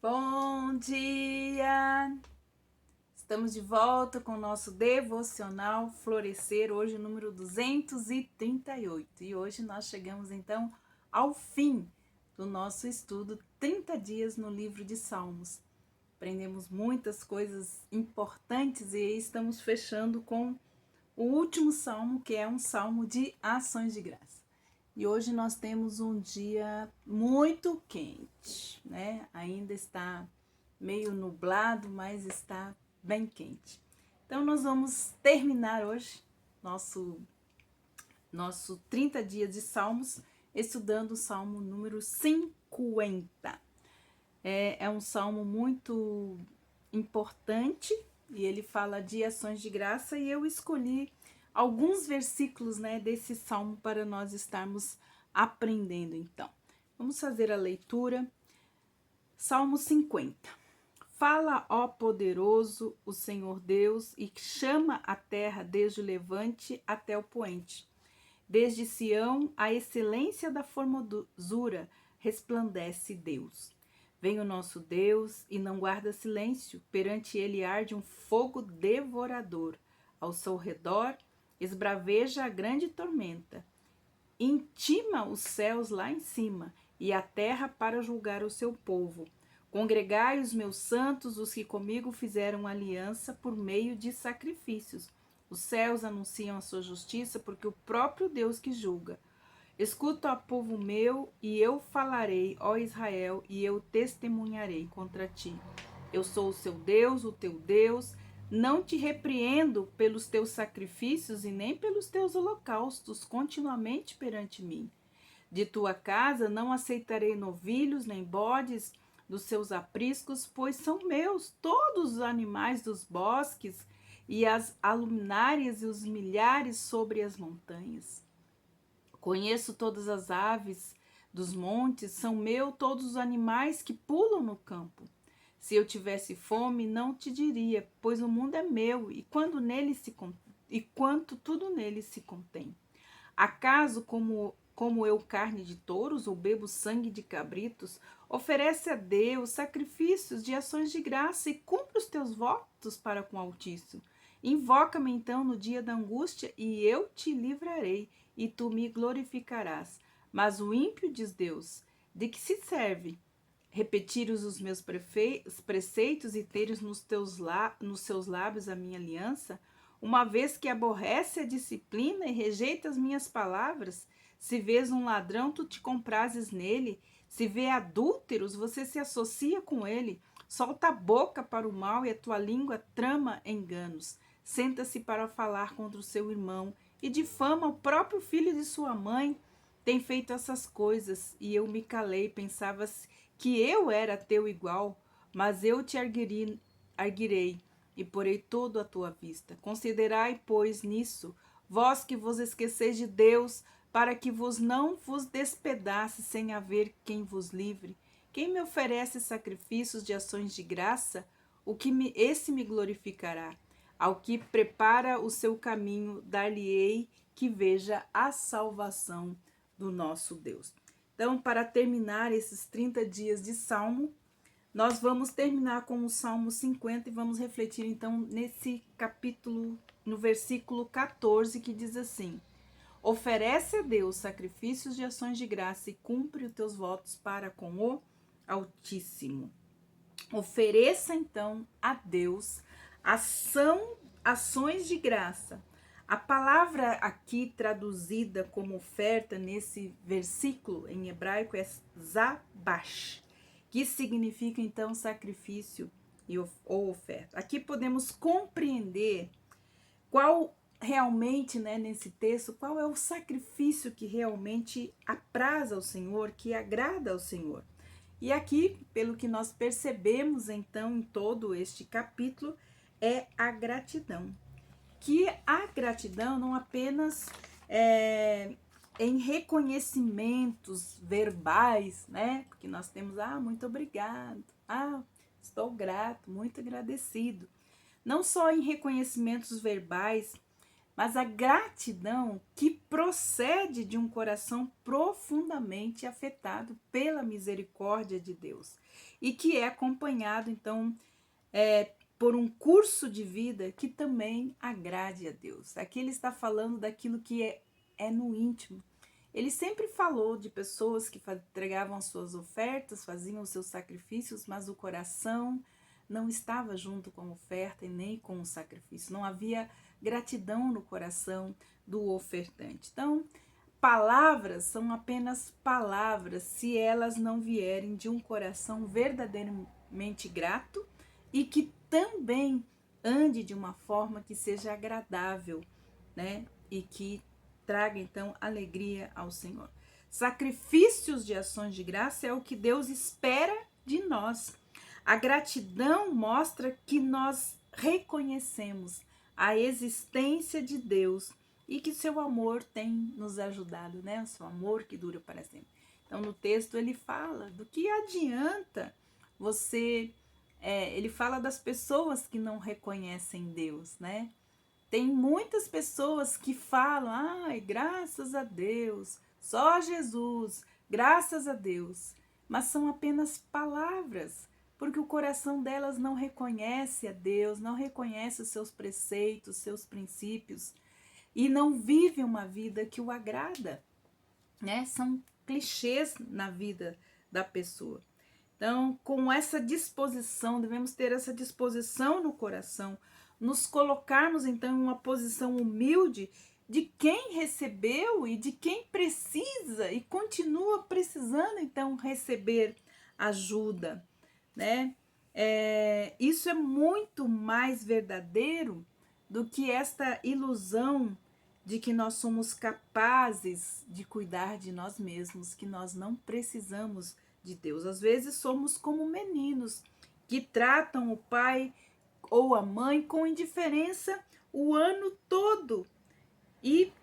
Bom dia! Estamos de volta com o nosso devocional Florescer, hoje o número 238. E hoje nós chegamos então ao fim do nosso estudo 30 dias no livro de Salmos. Aprendemos muitas coisas importantes e estamos fechando com o último salmo, que é um salmo de ações de graça. E hoje nós temos um dia muito quente, né? Ainda está meio nublado, mas está bem quente. Então nós vamos terminar hoje nosso 30 dias de salmos estudando o salmo número 50. É um salmo muito importante e ele fala de ações de graça e eu escolhi alguns versículos, né, desse salmo para nós estarmos aprendendo então. Vamos fazer a leitura. Salmo 50. Fala, ó poderoso, o Senhor Deus, e chama a terra desde o levante até o poente. Desde Sião, a excelência da formosura, resplandece Deus. Vem o nosso Deus e não guarda silêncio, perante ele arde um fogo devorador. Ao seu redor esbraveja a grande tormenta. Intima os céus lá em cima e a terra para julgar o seu povo. Congregai os meus santos, os que comigo fizeram aliança por meio de sacrifícios. Os céus anunciam a sua justiça, porque o próprio Deus que julga. Escuta, ó povo meu, e eu falarei, ó Israel, e eu testemunharei contra ti. Eu sou o seu Deus, o teu Deus. Não te repreendo pelos teus sacrifícios e nem pelos teus holocaustos continuamente perante mim. De tua casa não aceitarei novilhos nem bodes dos seus apriscos, pois são meus todos os animais dos bosques e as luminárias e os milhares sobre as montanhas. Conheço todas as aves dos montes, são meus todos os animais que pulam no campo. Se eu tivesse fome, não te diria, pois o mundo é meu e quanto tudo nele se contém. Acaso como eu carne de touros ou bebo sangue de cabritos, oferece a Deus sacrifícios de ações de graça e cumpre os teus votos para com o Altíssimo. Invoca-me então no dia da angústia e eu te livrarei e tu me glorificarás. Mas o ímpio, diz Deus, de que se serve? Repetires os meus preceitos e teres nos seus lábios a minha aliança? Uma vez que aborrece a disciplina e rejeita as minhas palavras, se vês um ladrão, tu te comprases nele, se vê adúlteros, você se associa com ele, solta a boca para o mal e a tua língua trama enganos. Senta-se para falar contra o seu irmão e difama o próprio filho de sua mãe. Tem feito essas coisas e eu me calei, pensavas que eu era teu igual, mas eu te arguirei e porei todo à tua vista. Considerai, pois, nisso, vós que vos esqueceis de Deus, para que vos não vos despedace sem haver quem vos livre. Quem me oferece sacrifícios de ações de graça, esse me glorificará. Ao que prepara o seu caminho, dar-lhe-ei que veja a salvação do nosso Deus. Então, para terminar esses 30 dias de Salmo, nós vamos terminar com o Salmo 50 e vamos refletir então nesse capítulo, no versículo 14, que diz assim: oferece a Deus sacrifícios de ações de graça e cumpre os teus votos para com o Altíssimo. Ofereça então a Deus ações de graça. A palavra aqui traduzida como oferta nesse versículo em hebraico é zabash, que significa então sacrifício ou oferta. Aqui podemos compreender qual realmente, né, nesse texto, qual é o sacrifício que realmente apraz ao Senhor, que agrada ao Senhor. E aqui, pelo que nós percebemos então em todo este capítulo, é a gratidão. Que a gratidão não apenas é em reconhecimentos verbais, né? Porque nós temos, muito obrigado, estou grato, muito agradecido. Não só em reconhecimentos verbais, mas a gratidão que procede de um coração profundamente afetado pela misericórdia de Deus e que é acompanhado, então, por um curso de vida que também agrade a Deus. Aqui ele está falando daquilo que é no íntimo. Ele sempre falou de pessoas que entregavam suas ofertas, faziam os seus sacrifícios, mas o coração não estava junto com a oferta e nem com o sacrifício. Não havia gratidão no coração do ofertante. Então, palavras são apenas palavras se elas não vierem de um coração verdadeiramente grato e que também ande de uma forma que seja agradável, né? E que traga então alegria ao Senhor. Sacrifícios de ações de graça é o que Deus espera de nós. A gratidão mostra que nós reconhecemos a existência de Deus e que seu amor tem nos ajudado, né? O seu amor que dura para sempre. Então, no texto ele fala do que adianta você... ele fala das pessoas que não reconhecem Deus, né? Tem muitas pessoas que falam, ai, graças a Deus, só Jesus, graças a Deus. Mas são apenas palavras, porque o coração delas não reconhece a Deus, não reconhece os seus preceitos, seus princípios, e não vive uma vida que o agrada, né? São clichês na vida da pessoa. Então, com essa disposição, devemos ter essa disposição no coração, nos colocarmos então em uma posição humilde de quem recebeu e de quem precisa e continua precisando então receber ajuda, né? Isso é muito mais verdadeiro do que esta ilusão de que nós somos capazes de cuidar de nós mesmos, que nós não precisamos de Deus. Às vezes somos como meninos que tratam o pai ou a mãe com indiferença o ano todo e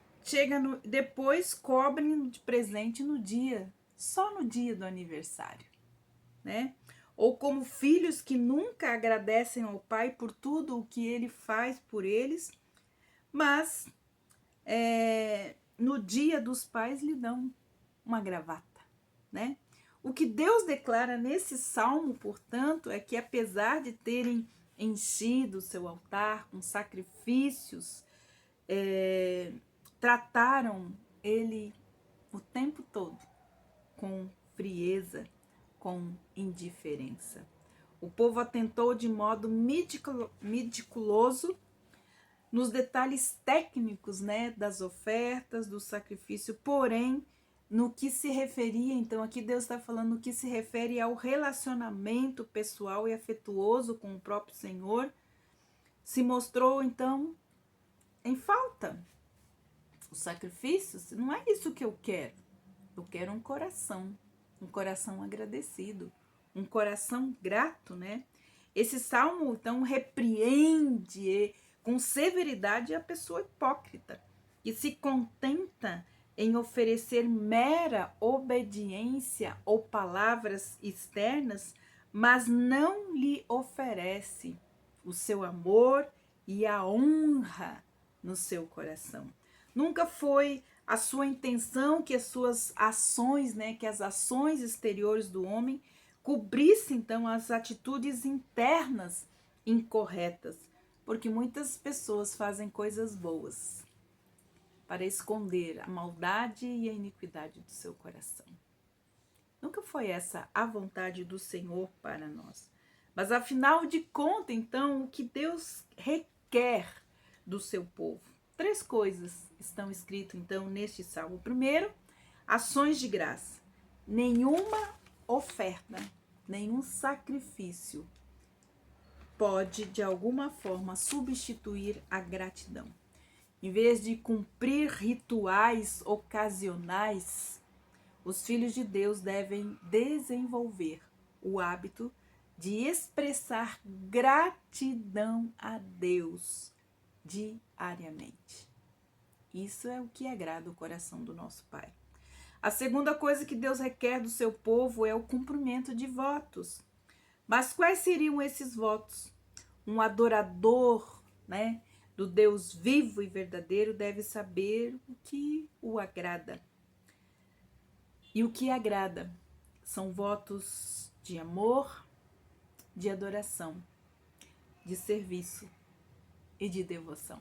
depois cobrem de presente só no dia do aniversário, né? Ou como filhos que nunca agradecem ao pai por tudo o que ele faz por eles, mas no dia dos pais lhe dão uma gravata, né? O que Deus declara nesse salmo, portanto, é que apesar de terem enchido o seu altar com sacrifícios, trataram ele o tempo todo com frieza, com indiferença. O povo atentou de modo meticuloso nos detalhes técnicos, né, das ofertas, do sacrifício, porém, no que se referia, então aqui Deus está falando no que se refere ao relacionamento pessoal e afetuoso com o próprio Senhor, se mostrou então em falta. Os sacrifícios, não é isso que eu quero um coração agradecido, um coração grato, né? Esse salmo então repreende com severidade a pessoa hipócrita, que se contenta em oferecer mera obediência ou palavras externas, mas não lhe oferece o seu amor e a honra no seu coração. Nunca foi a sua intenção que as suas ações, né, que as ações exteriores do homem cobrissem então as atitudes internas incorretas, porque muitas pessoas fazem coisas boas para esconder a maldade e a iniquidade do seu coração. Nunca foi essa a vontade do Senhor para nós. Mas afinal de contas, então, o que Deus requer do seu povo? 3 coisas estão escritas, então, neste salmo. Primeiro, ações de graça. Nenhuma oferta, nenhum sacrifício pode, de alguma forma, substituir a gratidão. Em vez de cumprir rituais ocasionais, os filhos de Deus devem desenvolver o hábito de expressar gratidão a Deus diariamente. Isso é o que agrada o coração do nosso Pai. A segunda coisa que Deus requer do seu povo é o cumprimento de votos. Mas quais seriam esses votos? Um adorador, né, do Deus vivo e verdadeiro deve saber o que o agrada. E o que agrada são votos de amor, de adoração, de serviço e de devoção.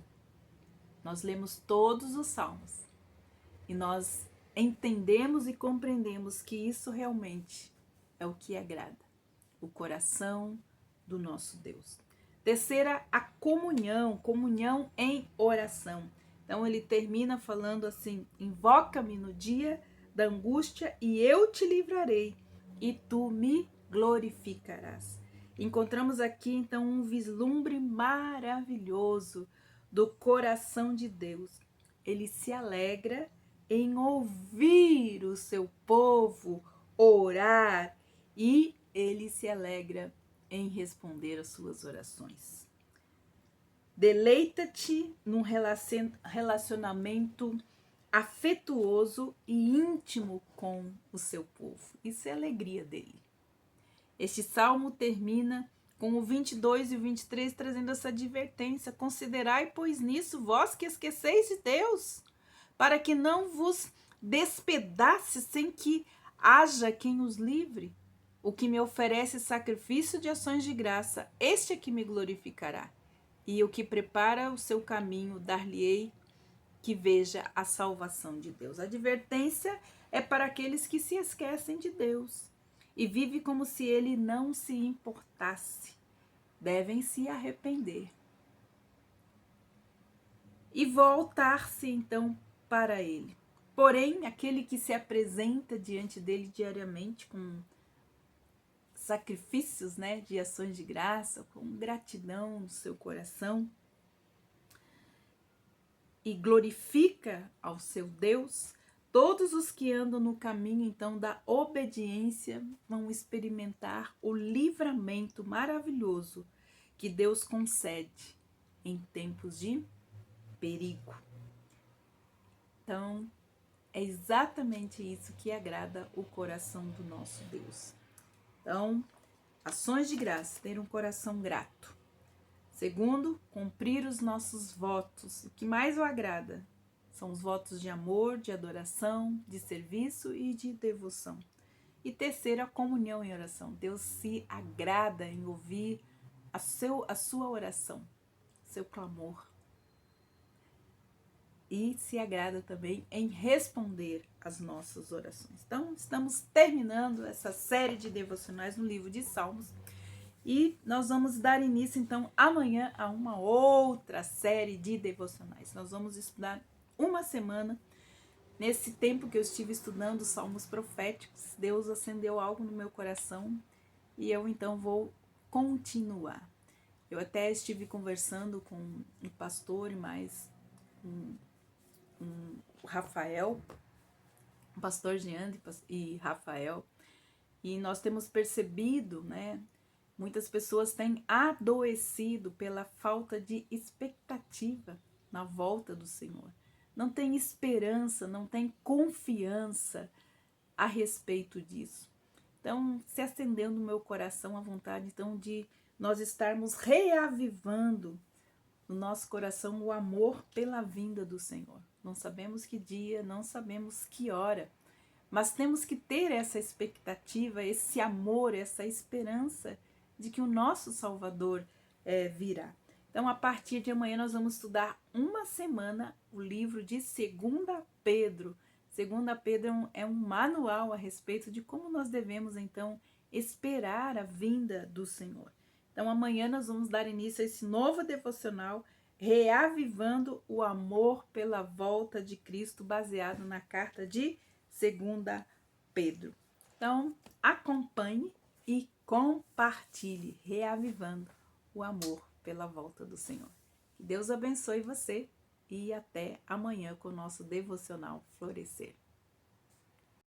Nós lemos todos os salmos e nós entendemos e compreendemos que isso realmente é o que agrada o coração do nosso Deus. Terceira, a comunhão em oração. Então ele termina falando assim: invoca-me no dia da angústia e eu te livrarei e tu me glorificarás. Encontramos aqui então um vislumbre maravilhoso do coração de Deus. Ele se alegra em ouvir o seu povo orar e ele se alegra em responder às suas orações. Deleita-te num relacionamento afetuoso e íntimo com o seu povo. Isso é a alegria dele. Este salmo termina com o 22 e o 23 trazendo essa advertência: considerai, pois, nisso vós que esqueceis de Deus, para que não vos despedace sem que haja quem os livre. O que me oferece sacrifício de ações de graça, este é que me glorificará. E o que prepara o seu caminho, dar-lhe-ei que veja a salvação de Deus. A advertência é para aqueles que se esquecem de Deus e vivem como se ele não se importasse. Devem se arrepender e voltar-se então para ele. Porém, aquele que se apresenta diante dele diariamente com sacrifícios, né, de ações de graça, com gratidão no seu coração e glorifica ao seu Deus, todos os que andam no caminho então da obediência vão experimentar o livramento maravilhoso que Deus concede em tempos de perigo. Então, é exatamente isso que agrada o coração do nosso Deus. Então, ações de graça, ter um coração grato. Segundo, cumprir os nossos votos. O que mais o agrada são os votos de amor, de adoração, de serviço e de devoção. E terceiro, a comunhão em oração. Deus se agrada em ouvir a sua oração, seu clamor. E se agrada também em responder às nossas orações. Então, estamos terminando essa série de devocionais no livro de Salmos. E nós vamos dar início, então, amanhã a uma outra série de devocionais. Nós vamos estudar uma semana. Nesse tempo que eu estive estudando os salmos proféticos, Deus acendeu algo no meu coração e eu, então, vou continuar. Eu até estive conversando com um pastor e mais o Rafael, o pastor Jean e Rafael, e nós temos percebido, né? Muitas pessoas têm adoecido pela falta de expectativa na volta do Senhor. Não tem esperança, não tem confiança a respeito disso. Então, se acendeu no meu coração a vontade, então, de nós estarmos reavivando no nosso coração o amor pela vinda do Senhor. Não sabemos que dia, não sabemos que hora, mas temos que ter essa expectativa, esse amor, essa esperança de que o nosso Salvador virá. Então, a partir de amanhã, nós vamos estudar uma semana o livro de 2 Pedro. 2 Pedro é um manual a respeito de como nós devemos, então, esperar a vinda do Senhor. Então, amanhã nós vamos dar início a esse novo devocional, reavivando o amor pela volta de Cristo, baseado na carta de 2 Pedro. Então, acompanhe e compartilhe, reavivando o amor pela volta do Senhor. Que Deus abençoe você e até amanhã com o nosso devocional Florescer.